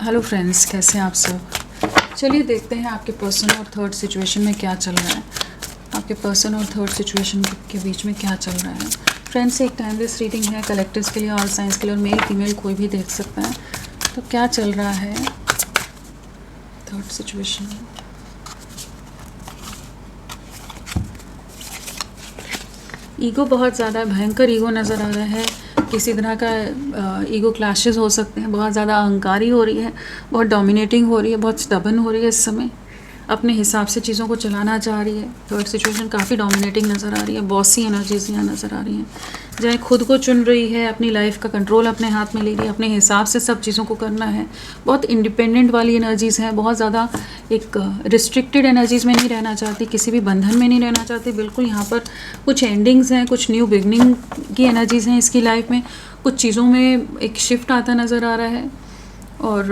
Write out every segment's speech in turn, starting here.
Hello friends, कैसे हैं आप सब। चलिए देखते हैं आपके पर्सन और थर्ड सिचुएशन में क्या चल रहा है। आपके पर्सन और थर्ड सिचुएशन के बीच में क्या चल रहा है। फ्रेंड्स, एक टाइमलेस रीडिंग है, कलेक्टर्स के लिए, ऑल साइंस के लिए, और मेल फीमेल कोई भी देख सकता है। तो क्या चल रहा है थर्ड सिचुएशन में। ईगो बहुत ज़्यादा भयंकर ईगो नज़र आ रहा है। किसी तरह का ईगो क्लैशेस हो सकते हैं। बहुत ज़्यादा अहंकारी हो रही है, बहुत डोमिनेटिंग हो रही है, बहुत स्टबन हो रही है इस समय। अपने हिसाब से चीज़ों को चलाना चाह रही है। थर्ड सिचुएशन काफ़ी डोमिनेटिंग नज़र आ रही है। बॉसी एनर्जीज यहाँ नज़र आ रही हैं, जहाँ खुद को चुन रही है, अपनी लाइफ का कंट्रोल अपने हाथ में ले रही है, अपने हिसाब से सब चीज़ों को करना है। बहुत इंडिपेंडेंट वाली एनर्जीज़ हैं। बहुत ज़्यादा एक रिस्ट्रिक्टेड एनर्जीज़ में नहीं रहना चाहती, किसी भी बंधन में नहीं रहना चाहती। बिल्कुल यहाँ पर कुछ एंडिंग्स हैं, कुछ न्यू बिगनिंग की एनर्जीज़ हैं इसकी लाइफ में। कुछ चीज़ों में एक शिफ्ट आता नज़र आ रहा है, और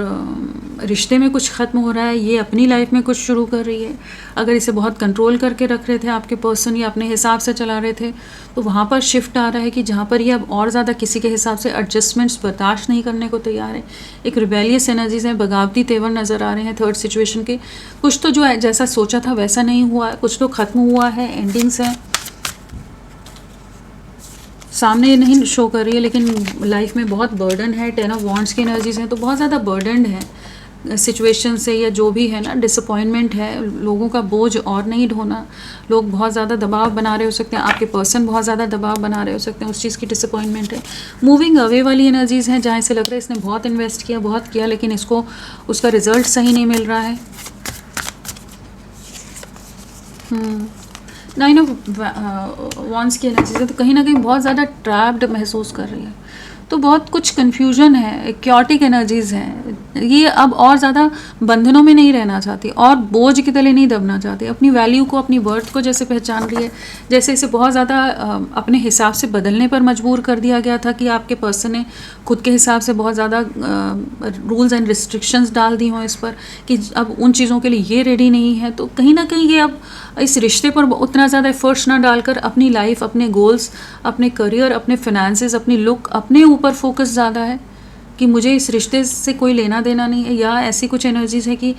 रिश्ते में कुछ ख़त्म हो रहा है। ये अपनी लाइफ में कुछ शुरू कर रही है। अगर इसे बहुत कंट्रोल करके रख रहे थे आपके पर्सन, या अपने हिसाब से चला रहे थे, तो वहाँ पर शिफ्ट आ रहा है कि जहाँ पर ये अब और ज़्यादा किसी के हिसाब से एडजस्टमेंट्स बर्दाश्त नहीं करने को तैयार है। एक रिबेलियस एनर्जीज हैं, बगावती तेवर नज़र आ रहे हैं थर्ड सिचुएशन के। कुछ तो जो जैसा सोचा था वैसा नहीं हुआ, कुछ तो ख़त्म हुआ है, एंडिंग्स हैं। सामने नहीं शो कर रही है, लेकिन लाइफ में बहुत बर्डन है। 10 ऑफ वॉन्ड्स की एनर्जीज हैं, तो बहुत ज़्यादा बर्डन है सिचुएशन से, या जो भी है ना, डिसअपॉइंटमेंट है। लोगों का बोझ और नहीं ढोना। लोग बहुत ज़्यादा दबाव बना रहे हो सकते हैं, आपके पर्सन बहुत ज़्यादा दबाव बना रहे हो सकते हैं, उस चीज़ की डिसअपॉइंटमेंट है। मूविंग अवे वाली एनर्जीज़ हैं, जहाँ इसे लग रहा है इसने बहुत इन्वेस्ट किया, बहुत किया, लेकिन इसको उसका रिजल्ट सही नहीं मिल रहा है। 9 ऑफ वॉन्ड्स की एनर्जीज है, तो कहीं ना कहीं बहुत ज़्यादा ट्रैप्ड महसूस कर रही है। तो बहुत कुछ कन्फ्यूजन है, क्योटिक एनर्जीज़ हैं। ये अब और ज़्यादा बंधनों में नहीं रहना चाहती, और बोझ की तले नहीं दबना चाहती। अपनी वैल्यू को, अपनी वर्थ को जैसे पहचान रही है, जैसे इसे बहुत ज़्यादा अपने हिसाब से बदलने पर मजबूर कर दिया गया था, कि आपके पर्सन ने खुद के हिसाब से बहुत ज़्यादा रूल्स एंड रिस्ट्रिक्शंस डाल दी हों इस पर, कि अब उन चीज़ों के लिए ये रेडी नहीं है। तो कहीं ना कहीं ये अब इस रिश्ते पर उतना ज़्यादा एफर्ट्स ना डालकर अपनी लाइफ, अपने गोल्स, अपने करियर, अपने फिनेंसेस, अपनी लुक, अपने ऊपर फोकस ज़्यादा है, कि मुझे इस रिश्ते से कोई लेना देना नहीं है। या ऐसी कुछ एनर्जीज़ है कि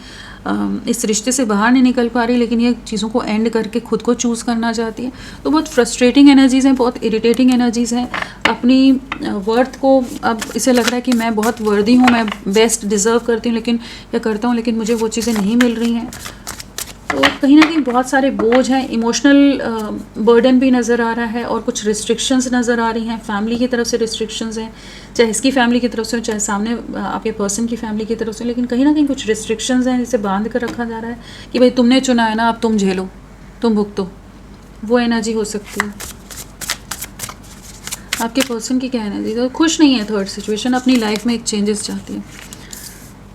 इस रिश्ते से बाहर नहीं निकल पा रही, लेकिन ये चीज़ों को एंड करके खुद को चूज़ करना चाहती है। तो बहुत फ्रस्ट्रेटिंग एनर्जीज़ हैं, बहुत इरिटेटिंग एनर्जीज़ हैं। अपनी वर्थ को अब इसे लग रहा है कि मैं बहुत वर्दी हूँ, मैं बेस्ट डिज़र्व करती हूँ, लेकिन या करता हूँ, लेकिन मुझे वो चीज़ें नहीं मिल रही हैं। तो कहीं ना कहीं बहुत सारे बोझ हैं, इमोशनल बर्डन भी नज़र आ रहा है, और कुछ रिस्ट्रिक्शंस नज़र आ रही हैं। फैमिली की तरफ से रिस्ट्रिक्शंस हैं, चाहे इसकी फैमिली की तरफ से हो, चाहे सामने आपके पर्सन की फैमिली की तरफ से, लेकिन कहीं ना कहीं कुछ रिस्ट्रिक्शंस हैं जिसे बांध कर रखा जा रहा है, कि भाई तुमने चुना है ना, अब तुम झेलो, तुम भुगतो। वो एनर्जी हो सकती है। आपके पर्सन की क्या एनर्जी, तो खुश नहीं है थर्ड सिचुएशन, अपनी लाइफ में एक चेंजेस चाहती है।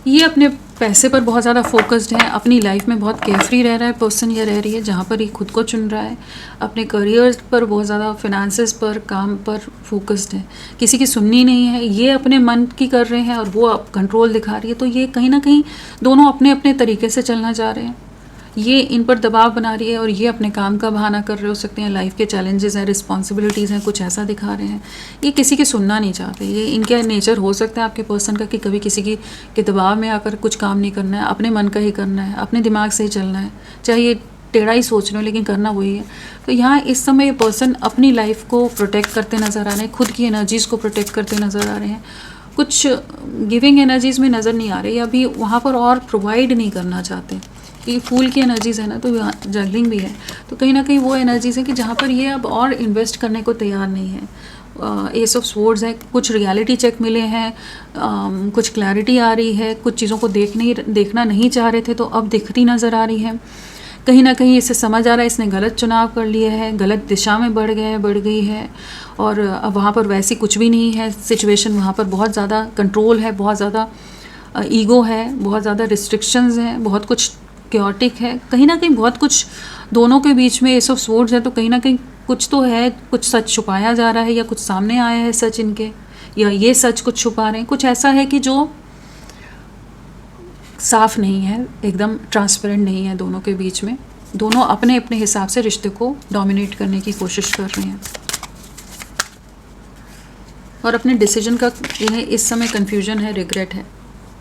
ये अपने पैसे पर बहुत ज़्यादा फोकस्ड है, अपनी लाइफ में बहुत केयरफ्री रह रहा है पर्सन, या रह रही है, जहाँ पर ये खुद को चुन रहा है। अपने करियर पर बहुत ज़्यादा, फिनेंसेस पर, काम पर फोकस्ड है, किसी की सुननी नहीं है। ये अपने मन की कर रहे हैं, और वो अब कंट्रोल दिखा रही है। तो ये कहीं ना कहीं दोनों अपने अपने तरीके से चलना चाह रहे हैं। ये इन पर दबाव बना रही है, और ये अपने काम का बहाना कर रहे हो सकते हैं। लाइफ के चैलेंजेस हैं, रिस्पॉन्सिबिलिटीज़ हैं, कुछ ऐसा दिखा रहे हैं। ये किसी की सुनना नहीं चाहते। ये इनका नेचर हो सकता है आपके पर्सन का, कि कभी किसी के दबाव में आकर कुछ काम नहीं करना है, अपने मन का ही करना है, अपने दिमाग से ही चलना है, चाहे ये टेढ़ा ही सोच रहे हो, लेकिन करना वही है। तो यहाँ इस समय ये पर्सन अपनी लाइफ को प्रोटेक्ट करते नज़र आ रहे हैं, खुद की एनर्जीज़ को प्रोटेक्ट करते नज़र आ रहे हैं। कुछ गिविंग एनर्जीज़ में नज़र नहीं आ रही, अभी वहाँ पर और प्रोवाइड नहीं करना चाहते। ये फूल की एनर्जीज़ है ना, तो जगलिंग भी है। तो कहीं ना कहीं वो एनर्जीज़ है कि जहाँ पर ये अब और इन्वेस्ट करने को तैयार नहीं है। एस ऑफ स्वॉर्ड्स है, कुछ रियलिटी चेक मिले हैं, कुछ क्लैरिटी आ रही है, कुछ चीज़ों को देखना नहीं चाह रहे थे, तो अब दिखती नज़र आ रही है। कहीं ना कहीं इसे समझ आ रहा है इसने गलत चुनाव कर लिया है, गलत दिशा में बढ़ गई है, और अब वहाँ पर वैसी कुछ भी नहीं है सिचुएशन। वहाँ पर बहुत ज़्यादा कंट्रोल है, बहुत ज़्यादा ईगो है, बहुत ज़्यादा रिस्ट्रिक्शंस हैं, बहुत कुछ क्योटिक है। कहीं ना कहीं बहुत कुछ दोनों के बीच में एस ऑफ स्वॉर्ड्स है, तो कहीं ना कहीं कुछ तो है, कुछ सच छुपाया जा रहा है, या कुछ सामने आया है सच इनके, या ये सच कुछ छुपा रहे हैं। कुछ ऐसा है कि जो साफ नहीं है, एकदम ट्रांसपेरेंट नहीं है दोनों के बीच में। दोनों अपने अपने हिसाब से रिश्ते को डोमिनेट करने की कोशिश कर रहे हैं, और अपने डिसीजन का इन्हें इस समय कन्फ्यूजन है, रिग्रेट है।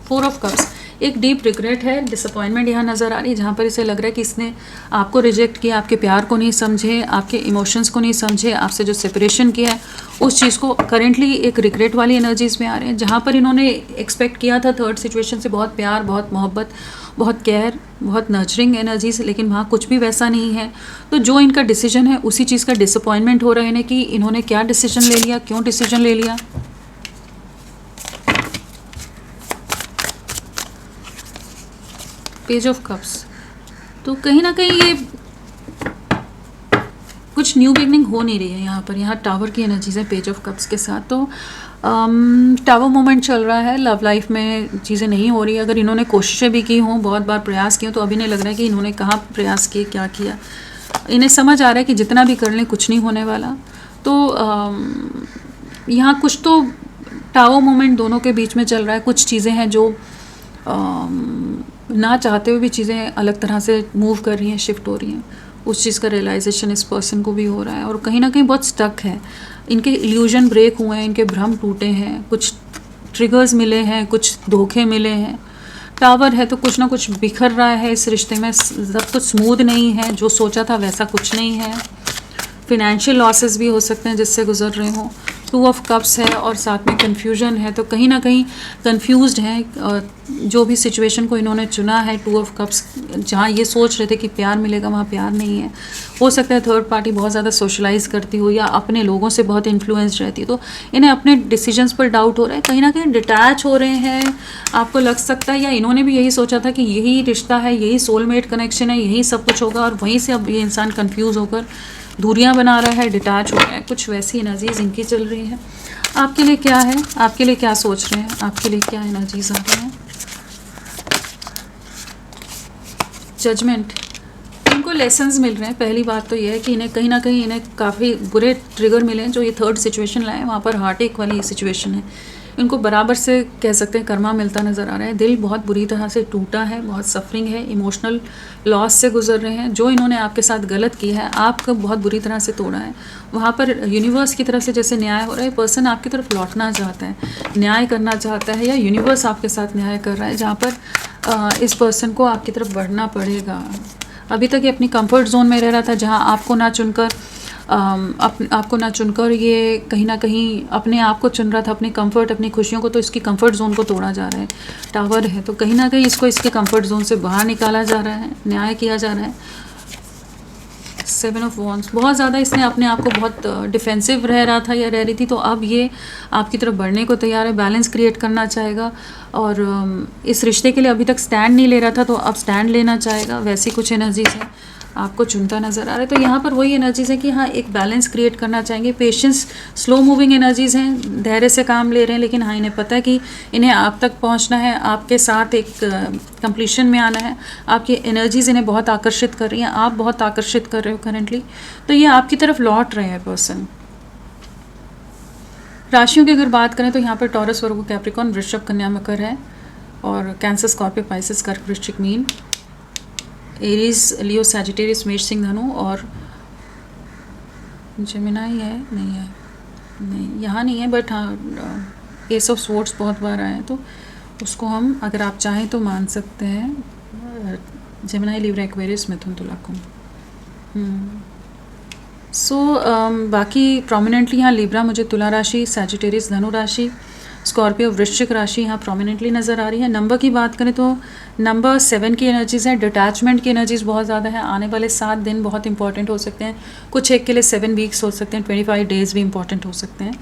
4 ऑफ कप्स, एक डीप रिग्रेट है, डिसअपॉइंटमेंट यहाँ नज़र आ रही है, जहाँ पर इसे लग रहा है कि इसने आपको रिजेक्ट किया, आपके प्यार को नहीं समझे, आपके इमोशंस को नहीं समझे, आपसे जो सेपरेशन किया है उस चीज़ को करेंटली एक रिग्रेट वाली एनर्जीज़ में आ रहे हैं, जहाँ पर इन्होंने एक्सपेक्ट किया था थर्ड सिचुएशन से बहुत प्यार, बहुत मोहब्बत, बहुत केयर, बहुत नर्चरिंग एनर्जीज, लेकिन वहाँ कुछ भी वैसा नहीं है। तो जो इनका डिसीजन है उसी चीज़ का डिसअपॉइंटमेंट हो रहा है इन्हें कि इन्होंने क्या डिसीजन ले लिया, क्यों डिसीजन ले लिया। पेज ऑफ कप्स, तो कहीं ना कहीं ये कुछ न्यू बिगनिंग हो नहीं रही है यहाँ पर। यहाँ टावर की एनर्जीज है पेज ऑफ कप्स के साथ, तो टावर मोमेंट चल रहा है, लव लाइफ में चीज़ें नहीं हो रही। अगर इन्होंने कोशिशें भी की हों, बहुत बार प्रयास किए, तो अभी नहीं लग रहा है कि इन्होंने कहाँ प्रयास किए, क्या किया। इन्हें समझ आ रहा है कि जितना भी कर लें कुछ नहीं होने वाला। तो यहाँ कुछ तो टावर मोमेंट दोनों के बीच में चल रहा है। कुछ चीज़ें हैं जो ना चाहते हुए भी चीज़ें अलग तरह से मूव कर रही हैं, शिफ्ट हो रही हैं। उस चीज़ का रियलाइजेशन इस पर्सन को भी हो रहा है और कहीं ना कहीं बहुत स्टक है। इनके इल्यूजन ब्रेक हुए हैं, इनके भ्रम टूटे हैं, कुछ ट्रिगर्स मिले हैं, कुछ धोखे मिले हैं। टावर है तो कुछ ना कुछ बिखर रहा है इस रिश्ते में, सब कुछ स्मूथ नहीं है, जो सोचा था वैसा कुछ नहीं है। फिनेंशियल लॉसेस भी हो सकते हैं जिससे गुजर रहे हों। 2 ऑफ कप्स है और साथ में कन्फ्यूजन है, तो कहीं ना कहीं कन्फ्यूज्ड हैं जो भी सिचुएशन को इन्होंने चुना है। 2 ऑफ कप्स, जहाँ ये सोच रहे थे कि प्यार मिलेगा वहाँ प्यार नहीं है। हो सकता है थर्ड पार्टी बहुत ज़्यादा सोशलाइज करती हो या अपने लोगों से बहुत इन्फ्लुएंस्ड रहती है, तो इन्हें अपने डिसीजंस पर डाउट हो रहा है, कहीं ना कहीं डिटैच हो रहे हैं। आपको लग सकता है या इन्होंने भी यही सोचा था कि यही रिश्ता है, यही सोलमेट कनेक्शन है, यही सब कुछ होगा, और वहीं से अब ये इंसान कन्फ्यूज़ होकर दूरियां बना रहा है, डिटैच हो रहा है। कुछ वैसी एनर्जीज इनकी चल रही है। आपके लिए क्या है, आपके लिए क्या सोच रहे हैं, आपके लिए क्या एनर्जीज आ रहे हैं। जजमेंट, इनको लेसन्स मिल रहे हैं। पहली बात तो ये है कि इन्हें कहीं ना कहीं इन्हें काफ़ी बुरे ट्रिगर मिले हैं। जो ये थर्ड सिचुएशन लाए वहाँ पर हार्ट एक वाली सिचुएशन है, इनको बराबर से कह सकते हैं कर्मा मिलता नज़र आ रहा है। दिल बहुत बुरी तरह से टूटा है, बहुत सफरिंग है, इमोशनल लॉस से गुजर रहे हैं। जो इन्होंने आपके साथ गलत किया है, आपको बहुत बुरी तरह से तोड़ा है, वहाँ पर यूनिवर्स की तरफ से जैसे न्याय हो रहा है। पर्सन आपकी तरफ लौटना चाहता है, न्याय करना चाहता है, या यूनिवर्स आपके साथ न्याय कर रहा है, जहाँ पर इस पर्सन को आपकी तरफ बढ़ना पड़ेगा। अभी तक ये अपनी कंफर्ट जोन में रह रहा था, जहाँ आपको ना चुनकर ये कहीं ना कहीं अपने आप को चुन रहा था, अपनी कंफर्ट, अपनी खुशियों को। तो इसकी कंफर्ट जोन को तोड़ा जा रहा है। टावर है तो कहीं ना कहीं इसको इसके कंफर्ट जोन से बाहर निकाला जा रहा है, न्याय किया जा रहा है। 7 ऑफ वॉन्ड्स, बहुत ज़्यादा इसने अपने आप को बहुत डिफेंसिव रह रहा था या रह रही थी, तो अब ये आपकी तरफ बढ़ने को तैयार है, बैलेंस क्रिएट करना चाहेगा। और इस रिश्ते के लिए अभी तक स्टैंड नहीं ले रहा था, तो अब स्टैंड लेना चाहेगा। वैसी कुछ एनर्जीज हैं, आपको चुनता नज़र आ रहा है। तो यहाँ पर वही एनर्जीज है कि हाँ, एक बैलेंस क्रिएट करना चाहेंगे। पेशेंस, स्लो मूविंग एनर्जीज हैं, धैर्य से काम ले रहे हैं, लेकिन हाँ, इन्हें पता है कि इन्हें आप तक पहुँचना है, आपके साथ एक कंप्लीशन में आना है। आपकी एनर्जीज इन्हें बहुत आकर्षित कर रही हैं, आप बहुत आकर्षित कर रहे हो करेंटली, तो ये आपकी तरफ लौट रहे हैं पर्सन। राशियों की अगर बात करें तो यहाँ पर टॉरस, वर्गो, कैप्रिकॉर्न, वृषभ, कन्या, मकर है, और कैंसर, स्कॉर्पियो, पाइसेस, कर्क, वृश्चिक, मीन, एरीज, लियो, सैजिटेरियस, मेष, सिंह, धनु, और जेमिनाई है, नहीं है, नहीं यहाँ नहीं है, बट हाँ एस ऑफ स्वॉर्ड्स बहुत बार आए हैं, तो उसको हम अगर आप चाहें तो मान सकते हैं। जेमिनाई, लिब्रा, एक्वेरियस, मिथुन, तुला, कुंभ। सो बाकी प्रोमिनेंटली यहाँ लिब्रा, मुझे तुला राशि, सैजिटेरियस, धनु राशि, स्कॉर्पियो, वृश्चिक राशि यहाँ प्रोमिनेंटली नज़र आ रही है। नंबर की बात करें तो नंबर 7 की एनर्जीज़ है, डिटैचमेंट की एनर्जीज़ बहुत ज़्यादा है। आने वाले 7 दिन बहुत इंपॉर्टेंट हो सकते हैं, कुछ एक के लिए 7 वीक्स हो सकते हैं, 25 डेज़ भी इंपॉर्टेंट हो सकते हैं।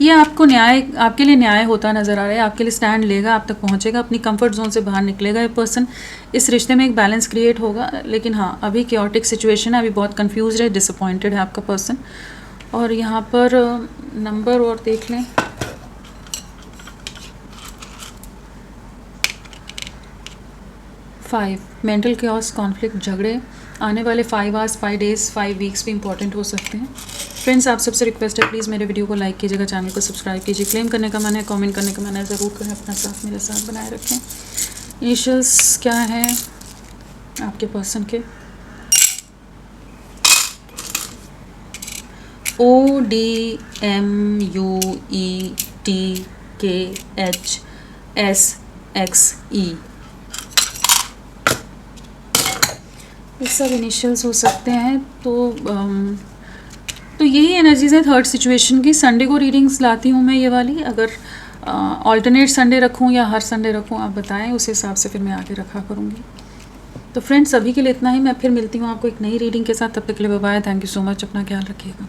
ये आपको न्याय, आपके लिए न्याय होता नज़र आ रहा है, आपके लिए स्टैंड लेगा, आप तक पहुंचेगा, अपनी कंफर्ट जोन से बाहर निकलेगा ये पर्सन। इस रिश्ते में एक बैलेंस क्रिएट होगा, लेकिन हाँ अभी क्योटिक सिचुएशन है, अभी बहुत कंफ्यूज है, डिसअपॉइंटेड है आपका पर्सन। और यहाँ पर नंबर और देख लें, फाइव, मेंटल क्योस, कॉन्फ्लिक्ट, झगड़े। आने वाले 5 आवर्स, 5 डेज़, 5 वीक्स भी इंपॉर्टेंट हो सकते हैं। फ्रेंड्स, आप सबसे रिक्वेस्ट है, प्लीज़ मेरे वीडियो को लाइक कीजिएगा, चैनल को सब्सक्राइब कीजिए। क्लेम करने का मन है, कमेंट करने का मन है, ज़रूर करें, अपना साथ मेरे साथ बनाए रखें। इनिशियल्स क्या है आपके पर्सन के? ODMUET, KHSXE। ये सब इनिशियल्स हो सकते हैं। तो यही एनर्जीज़ है थर्ड सिचुएशन की। संडे को रीडिंग्स लाती हूँ मैं ये वाली। अगर ऑल्टरनेट संडे रखूँ या हर संडे रखूँ, आप बताएं, उस हिसाब से फिर मैं आगे रखा करूँगी। तो फ्रेंड्स, अभी के लिए इतना ही। मैं फिर मिलती हूँ आपको एक नई रीडिंग के साथ। तब तक के लिए bye bye. Thank you so much. अपना ख्याल रखिएगा।